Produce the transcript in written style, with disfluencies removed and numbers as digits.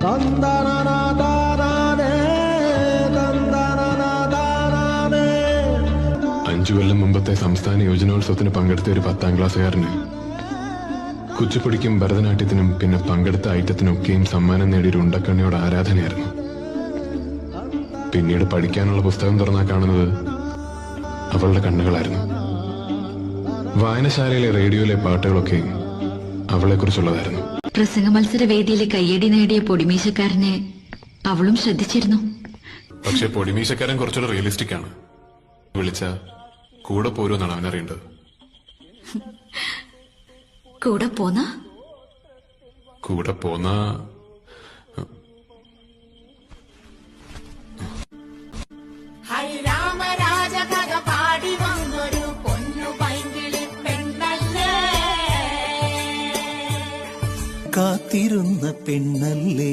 5 കൊല്ലം മുമ്പത്തെ സംസ്ഥാന യുവജനോത്സവത്തിന് പങ്കെടുത്ത ഒരു 10ാം ക്ലാസ്സുകാരന് കുച്ചിപ്പുടിക്കും ഭരതനാട്യത്തിനും പിന്നെ പങ്കെടുത്ത ഐറ്റത്തിനൊക്കെയും സമ്മാനം നേടിയൊരു ഉണ്ടക്കണ്ണിയോട് ആരാധനയായിരുന്നു. പിന്നീട് പഠിക്കാനുള്ള പുസ്തകം തുറന്നാൽ കാണുന്നത് അവളുടെ കണ്ണുകളായിരുന്നു. വായനശാലയിലെ റേഡിയോയിലെ പാട്ടുകളൊക്കെ അവളെക്കുറിച്ചുള്ളതായിരുന്നു. പ്രസംഗ മത്സര വേദിയിലെ കയ്യടി നേടിയ പൊടിമീശക്കാരനെ അവളും ശ്രദ്ധിച്ചിരുന്നു. പക്ഷെ പൊടിമീശക്കാരൻ കുറച്ചുകൂടെ റിയലിസ്റ്റിക് ആണ്. വിളിച്ച കൂടെ പോരുമെന്നാണ് അവനറിയേണ്ടത്. കൂടെ പോന്ന കാത്തിരുന്ന പെണ്ണല്ലേ.